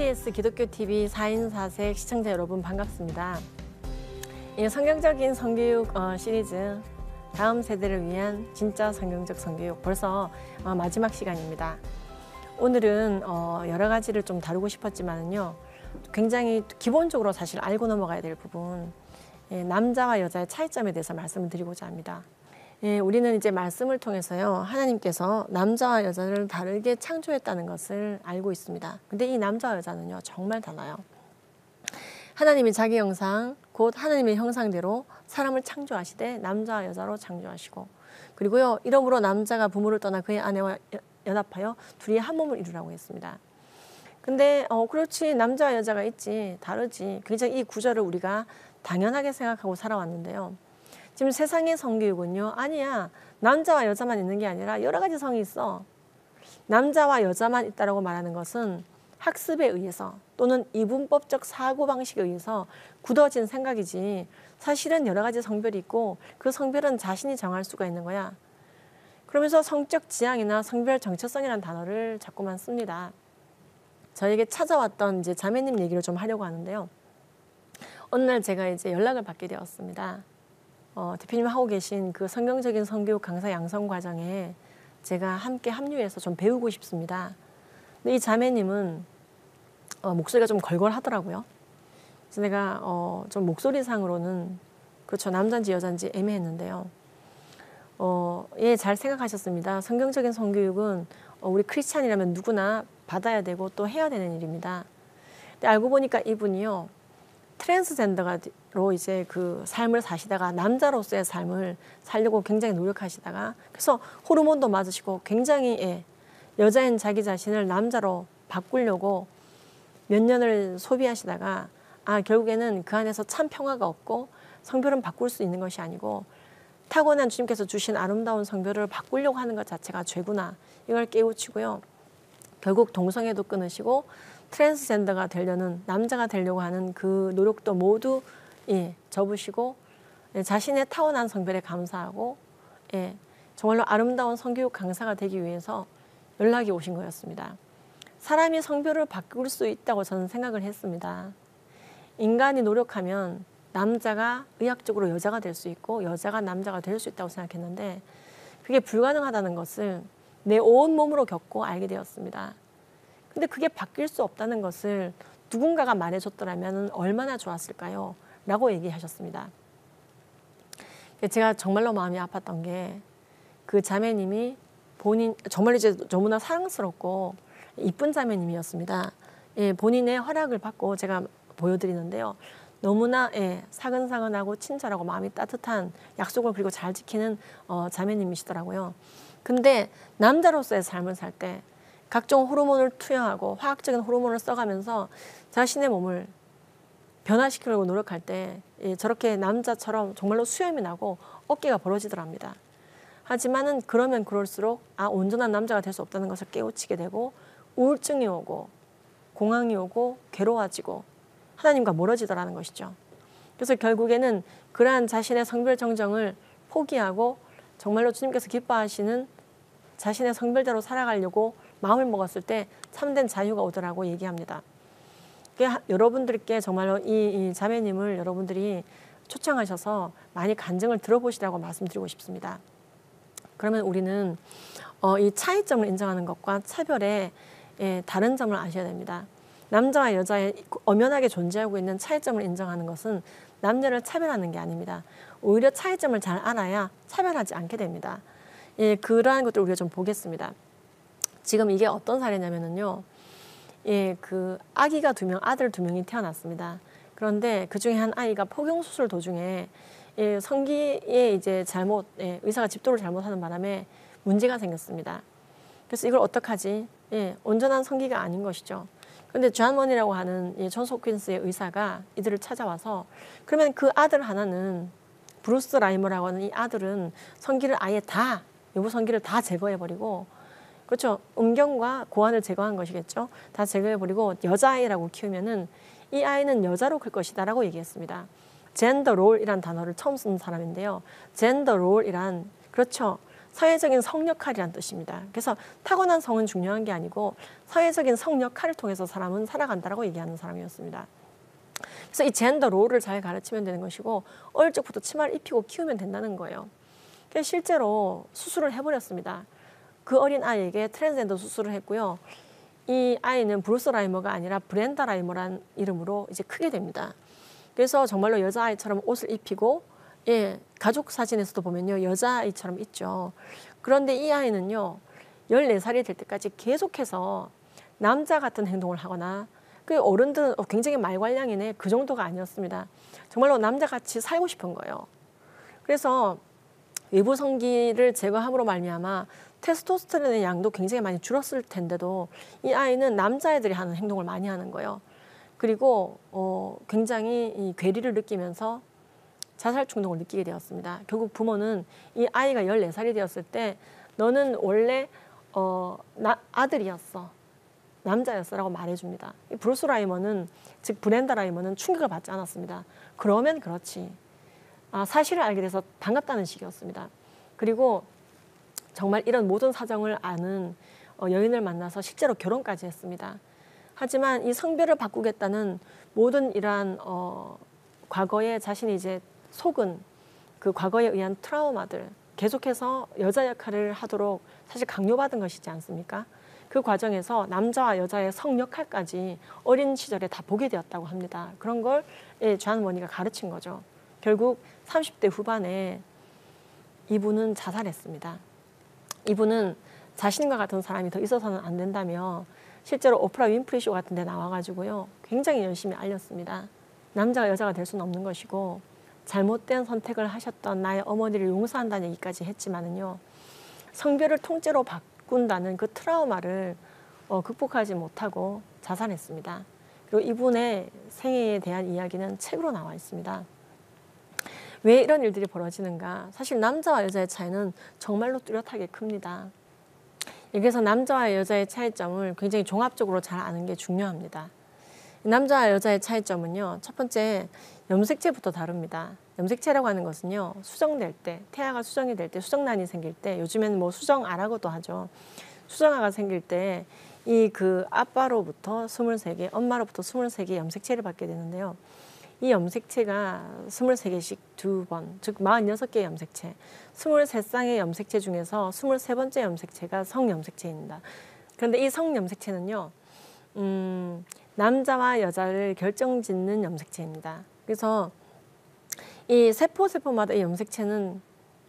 KBS 기독교TV 4인 4색 시청자 여러분 반갑습니다. 성경적인 성교육 시리즈 다음 세대를 위한 진짜 성경적 성교육 벌써 마지막 시간입니다. 오늘은 여러 가지를 좀 다루고 싶었지만요. 굉장히 기본적으로 사실 알고 넘어가야 될 부분, 남자와 여자의 차이점에 대해서 말씀을 드리고자 합니다. 우리는 이제 말씀을 통해서요, 하나님께서 남자와 여자를 다르게 창조했다는 것을 알고 있습니다. 근데 이 남자와 여자는요, 정말 달라요. 하나님이 자기 형상, 곧 하나님의 형상대로 사람을 창조하시되 남자와 여자로 창조하시고, 그리고요, 이러므로 남자가 부모를 떠나 그의 아내와 연합하여 둘이 한 몸을 이루라고 했습니다. 근데 그렇지, 남자와 여자가 있지, 다르지. 굉장히 이 구절을 우리가 당연하게 생각하고 살아왔는데요. 지금 세상의 성교육은요, 아니야, 남자와 여자만 있는 게 아니라 여러 가지 성이 있어. 남자와 여자만 있다라고 말하는 것은 학습에 의해서 또는 이분법적 사고방식에 의해서 굳어진 생각이지, 사실은 여러 가지 성별이 있고 그 성별은 자신이 정할 수가 있는 거야. 그러면서 성적 지향이나 성별 정체성이라는 단어를 자꾸만 씁니다. 저에게 찾아왔던 이제 자매님 얘기를 좀 하려고 하는데요. 어느 날 제가 이제 연락을 받게 되었습니다. 대표님 하고 계신 그 성경적인 성교육 강사 양성 과정에 제가 함께 합류해서 좀 배우고 싶습니다. 근데 이 자매님은 목소리가 좀 걸걸하더라고요. 그래서 내가 좀 목소리상으로는 그렇죠, 남자인지 여자인지 애매했는데요. 예, 잘 생각하셨습니다. 성경적인 성교육은 우리 크리스찬이라면 누구나 받아야 되고 또 해야 되는 일입니다. 근데 알고 보니까 이분이요, 트랜스젠더로 이제 그 삶을 사시다가 남자로서의 삶을 살려고 굉장히 노력하시다가, 그래서 호르몬도 맞으시고 굉장히 여자인 자기 자신을 남자로 바꾸려고 몇 년을 소비하시다가 결국에는 그 안에서 참 평화가 없고 성별은 바꿀 수 있는 것이 아니고 타고난 주님께서 주신 아름다운 성별을 바꾸려고 하는 것 자체가 죄구나, 이걸 깨우치고요. 결국 동성애도 끊으시고 트랜스젠더가 되려는, 남자가 되려고 하는 그 노력도 모두 접으시고 자신의 타고난 성별에 감사하고 정말로 아름다운 성교육 강사가 되기 위해서 연락이 오신 거였습니다. 사람이 성별을 바꿀 수 있다고 저는 생각을 했습니다. 인간이 노력하면 남자가 의학적으로 여자가 될 수 있고 여자가 남자가 될 수 있다고 생각했는데 그게 불가능하다는 것을 내 온몸으로 겪고 알게 되었습니다. 근데 그게 바뀔 수 없다는 것을 누군가가 말해줬더라면 얼마나 좋았을까요? 라고 얘기하셨습니다. 제가 정말로 마음이 아팠던 게, 그 자매님이 본인, 정말 이제 너무나 사랑스럽고 이쁜 자매님이었습니다. 본인의 허락을 받고 제가 보여드리는데요. 너무나 사근사근하고 친절하고 마음이 따뜻한, 약속을 그리고 잘 지키는 자매님이시더라고요. 근데 남자로서의 삶을 살 때 각종 호르몬을 투여하고 화학적인 호르몬을 써가면서 자신의 몸을 변화시키려고 노력할 때 저렇게 남자처럼 정말로 수염이 나고 어깨가 벌어지더랍니다. 하지만은 그러면 그럴수록 온전한 남자가 될 수 없다는 것을 깨우치게 되고 우울증이 오고 공황이 오고 괴로워지고 하나님과 멀어지더라는 것이죠. 그래서 결국에는 그러한 자신의 성별 정정을 포기하고 정말로 주님께서 기뻐하시는 자신의 성별대로 살아가려고 마음을 먹었을 때 참된 자유가 오더라고 얘기합니다. 여러분들께 정말로 이 자매님을 여러분들이 초청하셔서 많이 간증을 들어보시라고 말씀드리고 싶습니다. 그러면 우리는 이 차이점을 인정하는 것과 차별의 다른 점을 아셔야 됩니다. 남자와 여자의 엄연하게 존재하고 있는 차이점을 인정하는 것은 남녀를 차별하는 게 아닙니다. 오히려 차이점을 잘 알아야 차별하지 않게 됩니다. 그러한 것들을 우리가 좀 보겠습니다. 지금 이게 어떤 사례냐면요, 그 아기가 아들 2명이 태어났습니다. 그런데 그 중에 한 아이가 포경수술 도중에 성기에 이제 의사가 집도를 잘못하는 바람에 문제가 생겼습니다. 그래서 이걸 어떡하지? 온전한 성기가 아닌 것이죠. 그런데 존원이라고 하는 존스 홉킨스의 의사가 이들을 찾아와서, 그러면 그 아들 하나는, 브루스 라이머라고 하는 이 아들은 성기를 아예 다, 외부 성기를 다 제거해버리고, 그렇죠, 음경과 고환을 제거한 것이겠죠. 다 제거해버리고 여자아이라고 키우면은 이 아이는 여자로 클 것이다 라고 얘기했습니다. 젠더 롤이란 단어를 처음 쓴 사람인데요. 젠더 롤이란, 그렇죠, 사회적인 성 역할이란 뜻입니다. 그래서 타고난 성은 중요한 게 아니고 사회적인 성 역할을 통해서 사람은 살아간다라고 얘기하는 사람이었습니다. 그래서 이 젠더 롤을 잘 가르치면 되는 것이고 어릴 적부터 치마를 입히고 키우면 된다는 거예요. 그래서 실제로 수술을 해버렸습니다. 그 어린 아이에게 트랜스젠더 수술을 했고요. 이 아이는 브루스 라이머가 아니라 브렌다 라이머란 이름으로 이제 크게 됩니다. 그래서 정말로 여자아이처럼 옷을 입히고 예, 가족 사진에서도 보면요. 여자아이처럼 있죠. 그런데 이 아이는요. 14살이 될 때까지 계속해서 남자 같은 행동을 하거나 그 어른들은 굉장히 말괄량이네 그 정도가 아니었습니다. 정말로 남자같이 살고 싶은 거예요. 그래서 외부 성기를 제거함으로 말미암아 테스토스테론의 양도 굉장히 많이 줄었을 텐데도 이 아이는 남자애들이 하는 행동을 많이 하는 거예요. 그리고 굉장히 이 괴리를 느끼면서 자살 충동을 느끼게 되었습니다. 결국 부모는 이 아이가 14살이 되었을 때 너는 원래 아들이었어. 남자였어라고 말해줍니다. 브루스 라이머는 즉 브렌다 라이머는 충격을 받지 않았습니다. 그러면 그렇지. 사실을 알게 돼서 반갑다는 식이었습니다. 그리고 정말 이런 모든 사정을 아는 여인을 만나서 실제로 결혼까지 했습니다. 하지만 이 성별을 바꾸겠다는 모든 이러한 과거에 자신이 이제 속은 그 과거에 의한 트라우마들 계속해서 여자 역할을 하도록 사실 강요받은 것이지 않습니까? 그 과정에서 남자와 여자의 성 역할까지 어린 시절에 다 보게 되었다고 합니다. 그런 걸 존 워니가 가르친 거죠. 결국 30대 후반에 이분은 자살했습니다. 이분은 자신과 같은 사람이 더 있어서는 안 된다며 실제로 오프라 윈프리 쇼 같은 데 나와가지고요. 굉장히 열심히 알렸습니다. 남자가 여자가 될 수는 없는 것이고 잘못된 선택을 하셨던 나의 어머니를 용서한다는 얘기까지 했지만은요. 성별을 통째로 바꾼다는 그 트라우마를 극복하지 못하고 자살했습니다. 그리고 이분의 생애에 대한 이야기는 책으로 나와 있습니다. 왜 이런 일들이 벌어지는가? 사실 남자와 여자의 차이는 정말로 뚜렷하게 큽니다. 여기서 남자와 여자의 차이점을 굉장히 종합적으로 잘 아는 게 중요합니다. 남자와 여자의 차이점은요. 첫 번째, 염색체부터 다릅니다. 염색체라고 하는 것은요. 수정될 때, 태아가 수정이 될 때, 수정란이 생길 때, 요즘에는 뭐 수정아라고도 하죠. 수정아가 생길 때 이 그 아빠로부터 23개, 엄마로부터 23개 염색체를 받게 되는데요. 이 염색체가 23개씩 2번, 즉 46개의 염색체, 23쌍의 염색체 중에서 23번째 염색체가 성염색체입니다. 그런데 이 성염색체는요. 남자와 여자를 결정짓는 염색체입니다. 그래서 이 세포마다 이 염색체는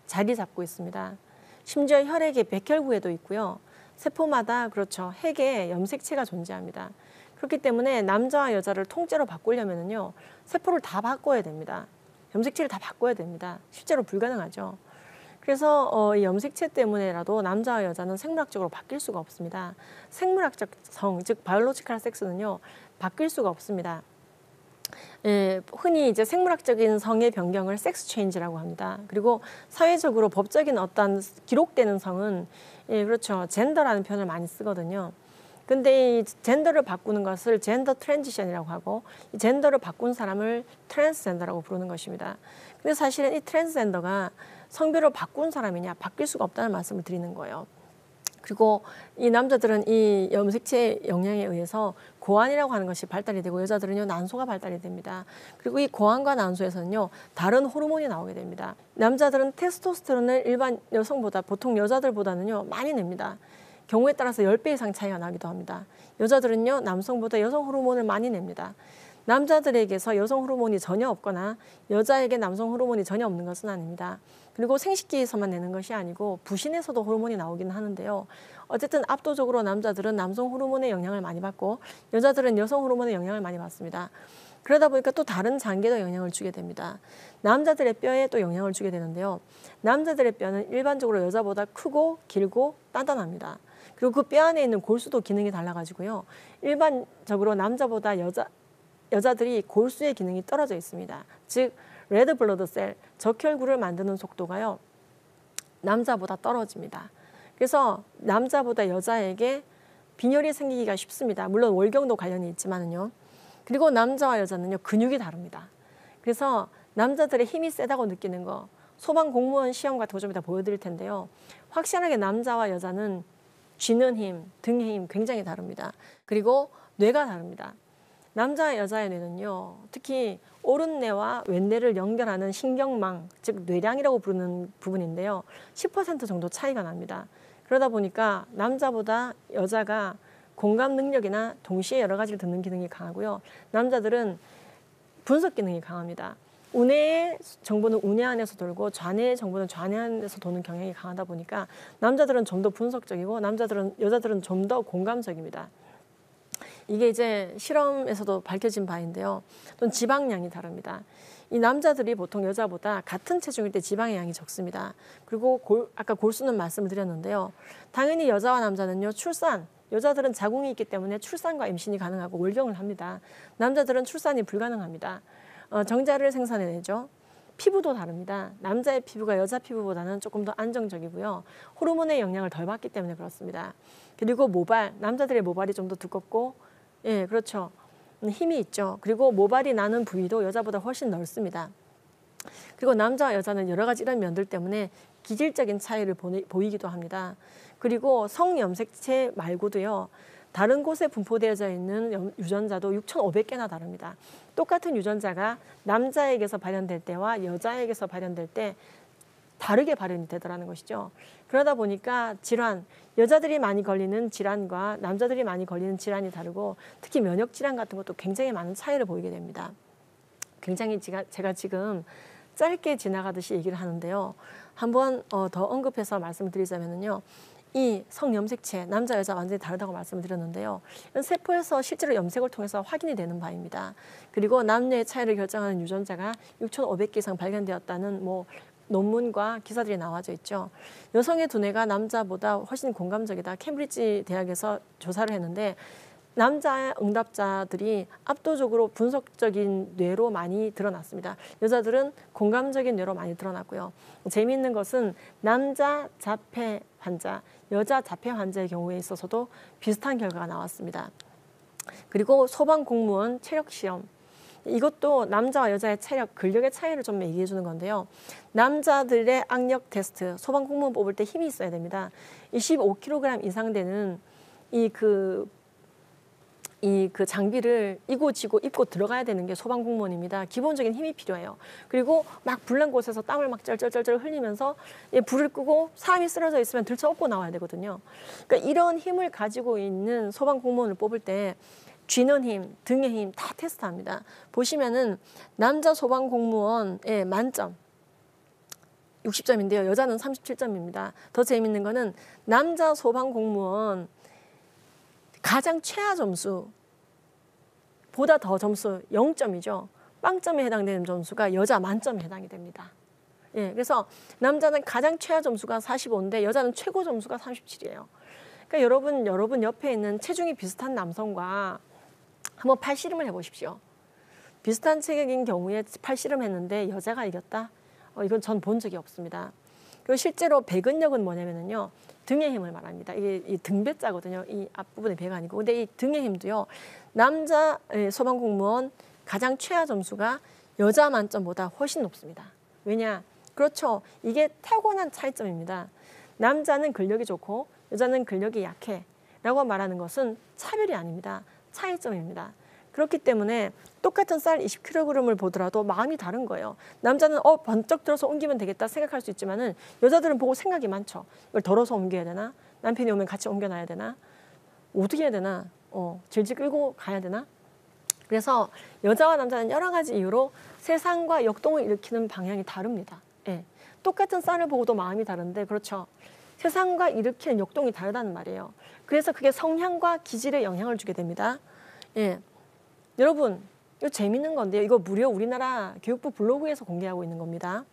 자리 잡고 있습니다. 심지어 혈액의 백혈구에도 있고요. 세포마다 그렇죠. 핵에 염색체가 존재합니다. 그렇기 때문에 남자와 여자를 통째로 바꾸려면요. 세포를 다 바꿔야 됩니다. 염색체를 다 바꿔야 됩니다. 실제로 불가능하죠. 그래서 이 염색체 때문에라도 남자와 여자는 생물학적으로 바뀔 수가 없습니다. 생물학적 성, 즉 바이올로지컬 섹스는요. 바뀔 수가 없습니다. 흔히 이제 생물학적인 성의 변경을 섹스 체인지라고 합니다. 그리고 사회적으로 법적인 어떤 기록되는 성은 그렇죠. 젠더라는 표현을 많이 쓰거든요. 근데 이 젠더를 바꾸는 것을 젠더 트랜지션이라고 하고 이 젠더를 바꾼 사람을 트랜스젠더라고 부르는 것입니다. 근데 사실은 이 트랜스젠더가 성별을 바꾼 사람이냐 바뀔 수가 없다는 말씀을 드리는 거예요. 그리고 이 남자들은 이 염색체 영향에 의해서 고환이라고 하는 것이 발달이 되고 여자들은요 난소가 발달이 됩니다. 그리고 이 고환과 난소에서는요 다른 호르몬이 나오게 됩니다. 남자들은 테스토스테론을 일반 여성보다 보통 여자들보다는요 많이 냅니다. 경우에 따라서 10배 이상 차이가 나기도 합니다. 여자들은요 남성보다 여성 호르몬을 많이 냅니다. 남자들에게서 여성 호르몬이 전혀 없거나 여자에게 남성 호르몬이 전혀 없는 것은 아닙니다. 그리고 생식기에서만 내는 것이 아니고 부신에서도 호르몬이 나오긴 하는데요. 어쨌든 압도적으로 남자들은 남성 호르몬의 영향을 많이 받고 여자들은 여성 호르몬의 영향을 많이 받습니다. 그러다 보니까 또 다른 장기에도 영향을 주게 됩니다. 남자들의 뼈에 또 영향을 주게 되는데요. 남자들의 뼈는 일반적으로 여자보다 크고 길고 단단합니다. 그리고 그 뼈 안에 있는 골수도 기능이 달라가지고요. 일반적으로 남자보다 여자들이 골수의 기능이 떨어져 있습니다. 즉 레드 블러드 셀, 적혈구를 만드는 속도가요. 남자보다 떨어집니다. 그래서 남자보다 여자에게 빈혈이 생기기가 쉽습니다. 물론 월경도 관련이 있지만은요. 그리고 남자와 여자는요. 근육이 다릅니다. 그래서 남자들의 힘이 세다고 느끼는 거 소방 공무원 시험 같은 거 좀 이따 보여드릴 텐데요. 확실하게 남자와 여자는 쥐는 힘, 등의 힘 굉장히 다릅니다. 그리고 뇌가 다릅니다. 남자와 여자의 뇌는요, 특히 오른뇌와 왼뇌를 연결하는 신경망, 즉 뇌량이라고 부르는 부분인데요, 10% 정도 차이가 납니다. 그러다 보니까 남자보다 여자가 공감 능력이나 동시에 여러 가지를 듣는 기능이 강하고요. 남자들은 분석 기능이 강합니다. 우뇌의 정보는 우뇌 안에서 돌고 좌뇌의 정보는 좌뇌 안에서 도는 경향이 강하다 보니까 남자들은 좀 더 분석적이고 여자들은 좀 더 공감적입니다. 이게 이제 실험에서도 밝혀진 바인데요. 또 지방량이 다릅니다. 이 남자들이 보통 여자보다 같은 체중일 때 지방의 양이 적습니다. 그리고 아까 골수는 말씀을 드렸는데요. 당연히 여자와 남자는요, 여자들은 자궁이 있기 때문에 출산과 임신이 가능하고 월경을 합니다. 남자들은 출산이 불가능합니다. 정자를 생산해내죠. 피부도 다릅니다. 남자의 피부가 여자 피부보다는 조금 더 안정적이고요. 호르몬의 영향을 덜 받기 때문에 그렇습니다. 그리고 남자들의 모발이 좀 더 두껍고, 예, 그렇죠. 힘이 있죠. 그리고 모발이 나는 부위도 여자보다 훨씬 넓습니다. 그리고 남자와 여자는 여러 가지 이런 면들 때문에 기질적인 차이를 보이기도 합니다. 그리고 성염색체 말고도요, 다른 곳에 분포되어져 있는 유전자도 6,500개나 다릅니다. 똑같은 유전자가 남자에게서 발현될 때와 여자에게서 발현될 때 다르게 발현이 되더라는 것이죠. 그러다 보니까 여자들이 많이 걸리는 질환과 남자들이 많이 걸리는 질환이 다르고, 특히 면역 질환 같은 것도 굉장히 많은 차이를 보이게 됩니다. 굉장히 제가 지금 짧게 지나가듯이 얘기를 하는데요. 한번 더 언급해서 말씀을 드리자면요. 이 성염색체, 남자, 여자 완전히 다르다고 말씀을 드렸는데요. 세포에서 실제로 염색을 통해서 확인이 되는 바입니다. 그리고 남녀의 차이를 결정하는 유전자가 6,500개 이상 발견되었다는 논문과 기사들이 나와져 있죠. 여성의 두뇌가 남자보다 훨씬 공감적이다. 캠브리지 대학에서 조사를 했는데 남자 응답자들이 압도적으로 분석적인 뇌로 많이 드러났습니다. 여자들은 공감적인 뇌로 많이 드러났고요. 재미있는 것은 남자 자폐 환자, 여자 자폐 환자의 경우에 있어서도 비슷한 결과가 나왔습니다. 그리고 소방공무원 체력시험, 이것도 남자와 여자의 근력의 차이를 좀 얘기해 주는 건데요. 남자들의 악력 테스트, 소방공무원 뽑을 때 힘이 있어야 됩니다. 25kg 이상 되는 그 장비를 이고지고 입고 들어가야 되는 게 소방공무원입니다. 기본적인 힘이 필요해요. 그리고 막 불난 곳에서 땀을 막 쩔쩔쩔쩔 흘리면서 불을 끄고 사람이 쓰러져 있으면 들쳐 업고 나와야 되거든요. 그러니까 이런 힘을 가지고 있는 소방공무원을 뽑을 때 쥐는 힘, 등의 힘 다 테스트합니다. 보시면은 남자 소방공무원의 만점 60점인데요. 여자는 37점입니다. 더 재밌는 거는 남자 소방공무원 가장 최하 점수보다 더 점수 0점이죠. 빵점에 해당되는 점수가 여자 만점에 해당이 됩니다. 예, 그래서 남자는 가장 최하 점수가 45인데 여자는 최고 점수가 37이에요. 그러니까 여러분 옆에 있는 체중이 비슷한 남성과 한번 팔씨름을 해보십시오. 비슷한 체격인 경우에 팔씨름했는데 여자가 이겼다? 이건 전 본 적이 없습니다. 그리고 실제로 배근력은 뭐냐면요, 등의 힘을 말합니다. 이게 이 등배자거든요. 이 앞부분의 배가 아니고. 근데 이 등의 힘도요, 남자 소방공무원 가장 최하 점수가 여자 만점보다 훨씬 높습니다. 왜냐? 그렇죠. 이게 타고난 차이점입니다. 남자는 근력이 좋고 여자는 근력이 약해 라고 말하는 것은 차별이 아닙니다. 차이점입니다. 그렇기 때문에 똑같은 쌀 20kg을 보더라도 마음이 다른 거예요. 남자는 번쩍 들어서 옮기면 되겠다 생각할 수 있지만은 여자들은 보고 생각이 많죠. 이걸 덜어서 옮겨야 되나? 남편이 오면 같이 옮겨놔야 되나? 어떻게 해야 되나? 질질 끌고 가야 되나? 그래서 여자와 남자는 여러 가지 이유로 세상과 역동을 일으키는 방향이 다릅니다. 예. 똑같은 쌀을 보고도 마음이 다른데, 그렇죠. 세상과 일으키는 역동이 다르다는 말이에요. 그래서 그게 성향과 기질에 영향을 주게 됩니다. 예. 여러분, 이거 재밌는 건데요. 이거 무려 우리나라 교육부 블로그에서 공개하고 있는 겁니다.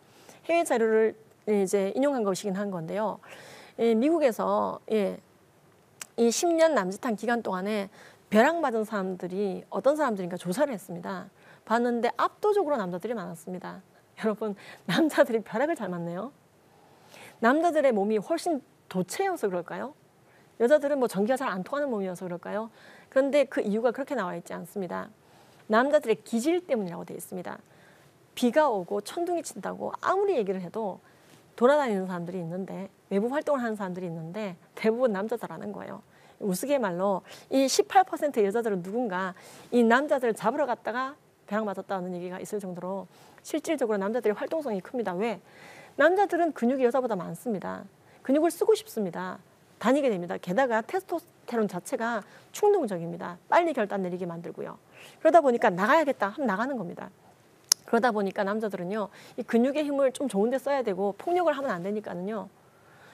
해외 자료를 이제 인용한 것이긴 한 건데요. 예, 미국에서 이 10년 남짓한 기간 동안에 벼락맞은 사람들이 어떤 사람들인가 조사를 했습니다. 봤는데 압도적으로 남자들이 많았습니다. 여러분, 남자들이 벼락을 잘 맞네요. 남자들의 몸이 훨씬 도체여서 그럴까요? 여자들은 전기가 잘 안 통하는 몸이어서 그럴까요? 그런데 그 이유가 그렇게 나와 있지 않습니다. 남자들의 기질 때문이라고 되어 있습니다. 비가 오고 천둥이 친다고 아무리 얘기를 해도 돌아다니는 사람들이 있는데, 외부 활동을 하는 사람들이 있는데 대부분 남자들하는 거예요. 우스갯말로 이 18%의 여자들은 누군가 이 남자들을 잡으러 갔다가 벼락 맞았다는 얘기가 있을 정도로 실질적으로 남자들의 활동성이 큽니다. 왜? 남자들은 근육이 여자보다 많습니다. 근육을 쓰고 싶습니다. 다니게 됩니다. 게다가 테스토스테론 자체가 충동적입니다. 빨리 결단 내리게 만들고요. 그러다 보니까 나가야겠다 하면 나가는 겁니다. 그러다 보니까 남자들은요, 이 근육의 힘을 좀 좋은 데 써야 되고 폭력을 하면 안 되니까는요,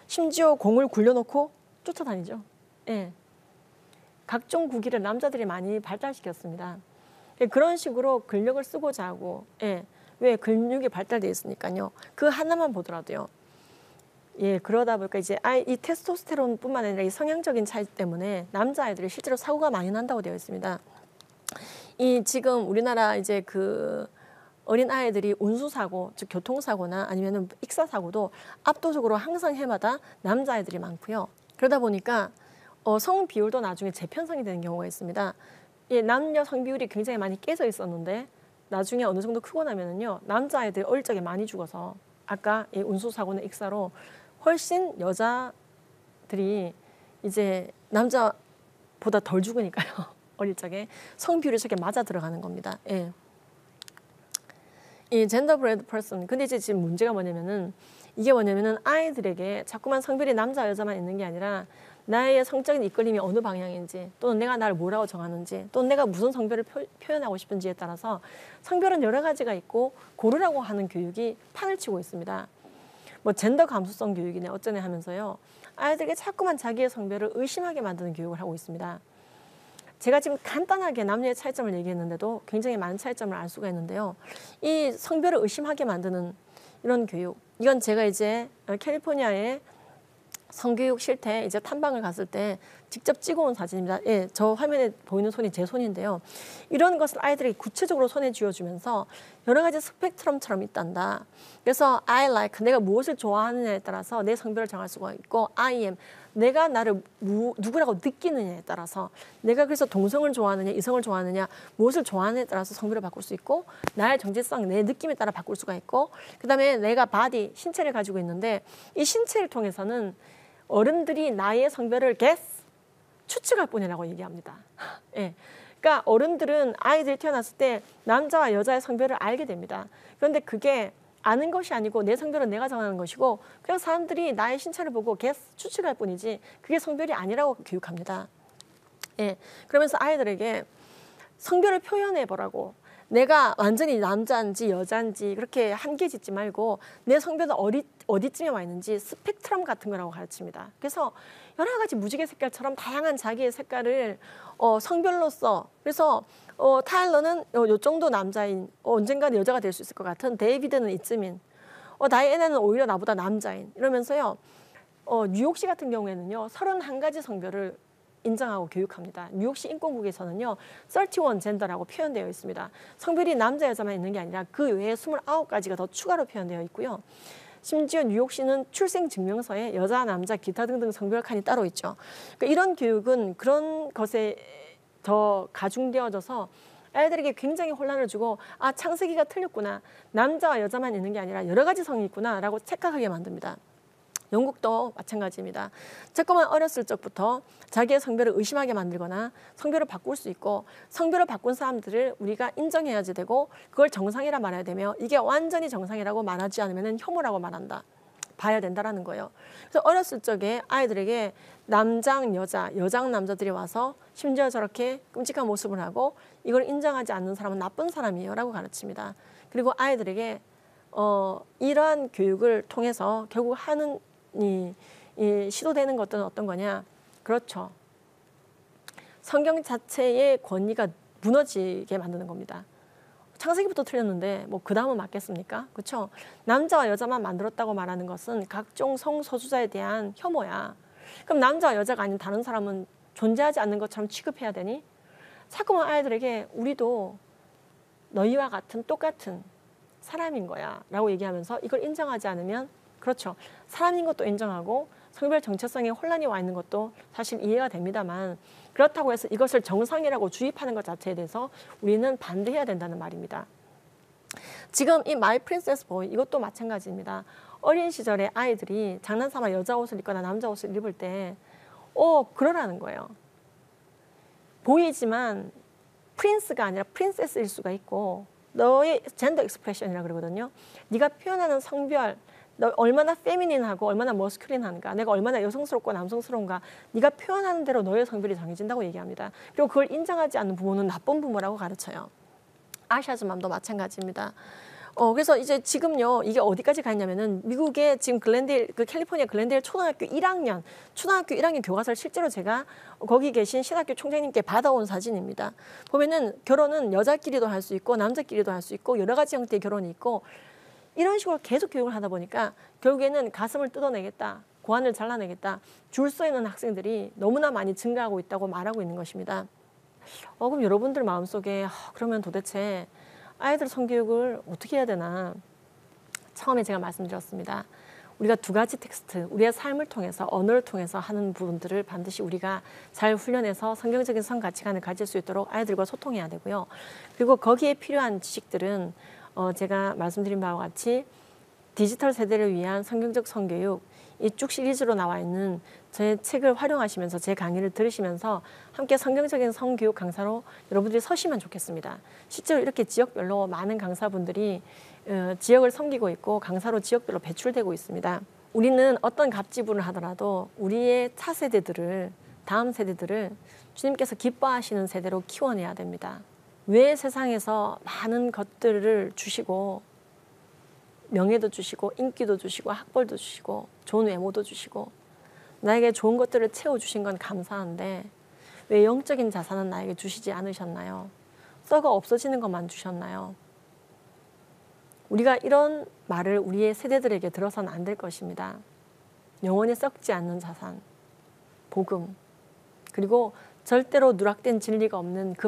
심지어 공을 굴려놓고 쫓아다니죠. 예. 각종 구기를 남자들이 많이 발달시켰습니다. 그런 식으로 근력을 쓰고자 하고, 예. 왜? 근육이 발달되어 있으니까요. 그 하나만 보더라도요. 예, 그러다 보니까 이제 이 테스토스테론뿐만 아니라 이 성향적인 차이 때문에 남자아이들이 실제로 사고가 많이 난다고 되어 있습니다. 이 지금 우리나라 이제 그 어린 아이들이 운수사고, 즉 교통사고나 아니면은 익사사고도 압도적으로 항상 해마다 남자아이들이 많고요. 그러다 보니까 성 비율도 나중에 재편성이 되는 경우가 있습니다. 예, 남녀 성 비율이 굉장히 많이 깨져 있었는데 나중에 어느 정도 크고 나면은요, 남자아이들이 어릴 적에 많이 죽어서 아까 이 운수사고나 익사로 훨씬 여자들이 이제 남자보다 덜 죽으니까요. 어릴 적에 성 비율이 저렇게 맞아 들어가는 겁니다. 예. 이 젠더 브레드 퍼슨. 근데 이제 지금 문제가 뭐냐면은, 이게 뭐냐면은 아이들에게 자꾸만 성별이 남자 여자만 있는 게 아니라 나의 성적인 이끌림이 어느 방향인지, 또는 내가 나를 뭐라고 정하는지, 또는 내가 무슨 성별을 표현하고 싶은지에 따라서 성별은 여러 가지가 있고 고르라고 하는 교육이 판을 치고 있습니다. 뭐 젠더 감수성 교육이네 어쩌네 하면서요, 아이들에게 자꾸만 자기의 성별을 의심하게 만드는 교육을 하고 있습니다. 제가 지금 간단하게 남녀의 차이점을 얘기했는데도 굉장히 많은 차이점을 알 수가 있는데요. 이 성별을 의심하게 만드는 이런 교육, 이건 제가 이제 캘리포니아의 성교육 실태 이제 탐방을 갔을 때 직접 찍어온 사진입니다. 예, 저 화면에 보이는 손이 제 손인데요. 이런 것을 아이들에게 구체적으로 손에 쥐어주면서 여러 가지 스펙트럼처럼 있단다. 그래서 I like, 내가 무엇을 좋아하느냐에 따라서 내 성별을 정할 수가 있고, I am, 내가 나를 누구라고 느끼느냐에 따라서, 내가 그래서 동성을 좋아하느냐 이성을 좋아하느냐 무엇을 좋아하느냐에 따라서 성별을 바꿀 수 있고, 나의 정체성, 내 느낌에 따라 바꿀 수가 있고, 그 다음에 내가 바디, 신체를 가지고 있는데 이 신체를 통해서는 어른들이 나의 성별을 guess, 추측할 뿐이라고 얘기합니다. 예. 그러니까 어른들은 아이들이 태어났을 때 남자와 여자의 성별을 알게 됩니다. 그런데 그게 아는 것이 아니고 내 성별은 내가 정하는 것이고, 그냥 사람들이 나의 신체를 보고 guess, 추측할 뿐이지 그게 성별이 아니라고 교육합니다. 예. 그러면서 아이들에게 성별을 표현해 보라고, 내가 완전히 남자인지 여자인지 그렇게 한계 짓지 말고 내 성별은 어디쯤에 와 있는지 스펙트럼 같은 거라고 가르칩니다. 그래서 여러 가지 무지개 색깔처럼 다양한 자기의 색깔을 성별로서, 그래서 타일러는 요 정도 남자인, 언젠가는 여자가 될 수 있을 것 같은, 데이비드는 이쯤인, 다이애나는 오히려 나보다 남자인, 이러면서요. 뉴욕시 같은 경우에는요 31가지 성별을 인정하고 교육합니다. 뉴욕시 인권국에서는요 31 젠더라고 표현되어 있습니다. 성별이 남자 여자만 있는 게 아니라 그 외에 29가지가 더 추가로 표현되어 있고요. 심지어 뉴욕시는 출생증명서에 여자, 남자, 기타 등등 성별 칸이 따로 있죠. 그러니까 이런 교육은 그런 것에 더 가중되어져서 아이들에게 굉장히 혼란을 주고, 아, 창세기가 틀렸구나, 남자와 여자만 있는 게 아니라 여러 가지 성이 있구나 라고 착각하게 만듭니다. 영국도 마찬가지입니다. 자꾸만 어렸을 적부터 자기의 성별을 의심하게 만들거나 성별을 바꿀 수 있고, 성별을 바꾼 사람들을 우리가 인정해야지 되고 그걸 정상이라 말해야 되며, 이게 완전히 정상이라고 말하지 않으면 혐오라고 말한다, 봐야 된다라는 거예요. 그래서 어렸을 적에 아이들에게 남장 여자, 여장 남자들이 와서 심지어 저렇게 끔찍한 모습을 하고 이걸 인정하지 않는 사람은 나쁜 사람이에요 라고 가르칩니다. 그리고 아이들에게 이러한 교육을 통해서 결국 하는 이 시도되는 것들은 어떤 거냐? 그렇죠. 성경 자체의 권위가 무너지게 만드는 겁니다. 창세기부터 틀렸는데 뭐 그 다음은 맞겠습니까? 그렇죠? 남자와 여자만 만들었다고 말하는 것은 각종 성소수자에 대한 혐오야. 그럼 남자와 여자가 아닌 다른 사람은 존재하지 않는 것처럼 취급해야 되니? 자꾸만 아이들에게 우리도 너희와 같은 똑같은 사람인 거야 라고 얘기하면서 이걸 인정하지 않으면, 그렇죠, 사람인 것도 인정하고 성별 정체성에 혼란이 와 있는 것도 사실 이해가 됩니다만, 그렇다고 해서 이것을 정상이라고 주입하는 것 자체에 대해서 우리는 반대해야 된다는 말입니다. 지금 이 마이 프린세스 보이 이것도 마찬가지입니다. 어린 시절에 아이들이 장난삼아 여자 옷을 입거나 남자 옷을 입을 때 그러라는 거예요. 보이지만 프린스가 아니라 프린세스일 수가 있고 너의 젠더 익스프레션이라고 그러거든요. 네가 표현하는 성별, 너 얼마나 페미닌하고 얼마나 머스큘린한가, 내가 얼마나 여성스럽고 남성스러운가, 네가 표현하는 대로 너의 성별이 정해진다고 얘기합니다. 그리고 그걸 인정하지 않는 부모는 나쁜 부모라고 가르쳐요. 아샤즈맘도 마찬가지입니다. 그래서 이제 지금요, 이게 어디까지 가 있냐면은 미국의 지금 캘리포니아 글랜데일 초등학교 1학년 교과서를 실제로 제가 거기 계신 신학교 총장님께 받아온 사진입니다. 보면은 결혼은 여자끼리도 할 수 있고 남자끼리도 할 수 있고 여러 가지 형태의 결혼이 있고 이런 식으로 계속 교육을 하다 보니까 결국에는 가슴을 뜯어내겠다, 고환을 잘라내겠다, 줄 서 있는 학생들이 너무나 많이 증가하고 있다고 말하고 있는 것입니다. 그럼 여러분들 마음속에 그러면 도대체 아이들 성교육을 어떻게 해야 되나? 처음에 제가 말씀드렸습니다. 우리가 두 가지 텍스트, 우리의 삶을 통해서, 언어를 통해서 하는 부분들을 반드시 우리가 잘 훈련해서 성경적인 성가치관을 가질 수 있도록 아이들과 소통해야 되고요. 그리고 거기에 필요한 지식들은 제가 말씀드린 바와 같이 디지털 세대를 위한 성경적 성교육, 이 쭉 시리즈로 나와 있는 제 책을 활용하시면서 제 강의를 들으시면서 함께 성경적인 성교육 강사로 여러분들이 서시면 좋겠습니다. 실제로 이렇게 지역별로 많은 강사분들이 지역을 섬기고 있고 강사로 지역별로 배출되고 있습니다. 우리는 어떤 갑지분을 하더라도 우리의 차세대들을, 다음 세대들을 주님께서 기뻐하시는 세대로 키워내야 됩니다. 왜 세상에서 많은 것들을 주시고 명예도 주시고 인기도 주시고 학벌도 주시고 좋은 외모도 주시고 나에게 좋은 것들을 채워주신 건 감사한데 왜 영적인 자산은 나에게 주시지 않으셨나요? 썩어 없어지는 것만 주셨나요? 우리가 이런 말을 우리의 세대들에게 들어서는 안 될 것입니다. 영원히 썩지 않는 자산, 복음, 그리고 절대로 누락된 진리가 없는 그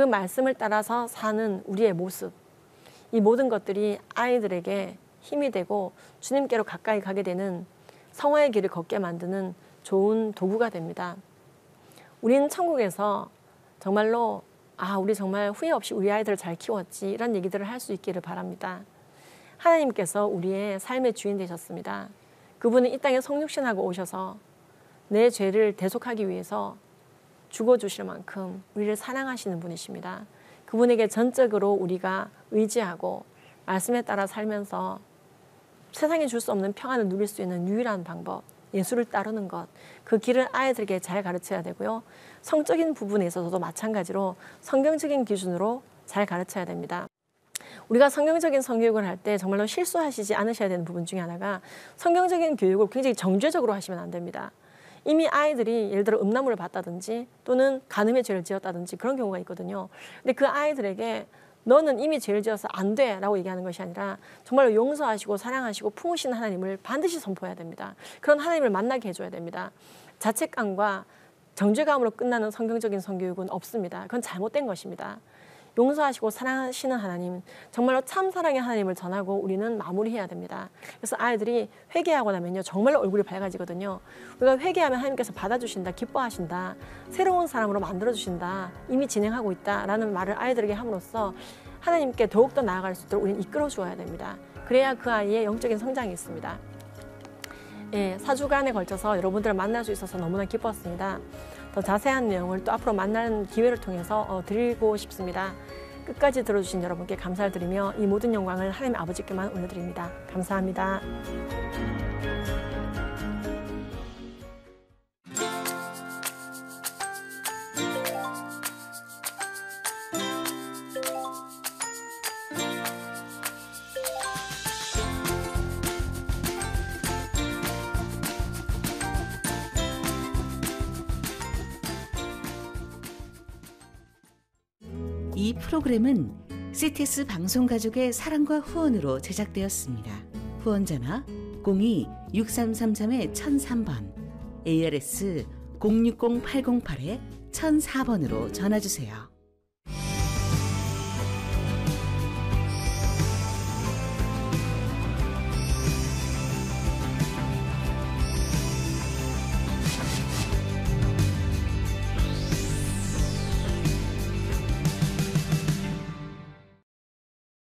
말씀을 따라서 사는 우리의 모습, 이 모든 것들이 아이들에게 힘이 되고 주님께로 가까이 가게 되는 성화의 길을 걷게 만드는 좋은 도구가 됩니다. 우리는 천국에서 정말로 우리 정말 후회 없이 우리 아이들을 잘 키웠지, 이런 얘기들을 할 수 있기를 바랍니다. 하나님께서 우리의 삶의 주인 되셨습니다. 그분은 이 땅에 성육신하고 오셔서 내 죄를 대속하기 위해서 죽어주실 만큼 우리를 사랑하시는 분이십니다. 그분에게 전적으로 우리가 의지하고 말씀에 따라 살면서 세상에 줄 수 없는 평안을 누릴 수 있는 유일한 방법, 예수를 따르는 것, 그 길을 아이들에게 잘 가르쳐야 되고요. 성적인 부분에 있어서도 마찬가지로 성경적인 기준으로 잘 가르쳐야 됩니다. 우리가 성경적인 성교육을 할 때 정말로 실수하시지 않으셔야 되는 부분 중에 하나가 성경적인 교육을 굉장히 정죄적으로 하시면 안 됩니다. 이미 아이들이 예를 들어 음란물을 봤다든지 또는 간음의 죄를 지었다든지 그런 경우가 있거든요. 근데 그 아이들에게 너는 이미 죄를 지어서 안 돼 라고 얘기하는 것이 아니라 정말로 용서하시고 사랑하시고 품으시는 하나님을 반드시 선포해야 됩니다. 그런 하나님을 만나게 해줘야 됩니다. 자책감과 정죄감으로 끝나는 성경적인 성교육은 없습니다. 그건 잘못된 것입니다. 용서하시고 사랑하시는 하나님, 정말로 참 사랑의 하나님을 전하고 우리는 마무리해야 됩니다. 그래서 아이들이 회개하고 나면요, 정말로 얼굴이 밝아지거든요. 우리가 회개하면 하나님께서 받아주신다, 기뻐하신다, 새로운 사람으로 만들어주신다, 이미 진행하고 있다라는 말을 아이들에게 함으로써 하나님께 더욱더 나아갈 수 있도록 우리는 이끌어 주어야 됩니다. 그래야 그 아이의 영적인 성장이 있습니다. 4주간에 걸쳐서 여러분들을 만날 수 있어서 너무나 기뻤습니다. 더 자세한 내용을 또 앞으로 만나는 기회를 통해서 드리고 싶습니다. 끝까지 들어주신 여러분께 감사를 드리며 이 모든 영광을 하나님 아버지께만 올려드립니다. 감사합니다. 이 프로그램은 CTS 방송가족의 사랑과 후원으로 제작되었습니다. 후원전화 02-6333-1003번, ARS 060-808-1004번으로 전화주세요.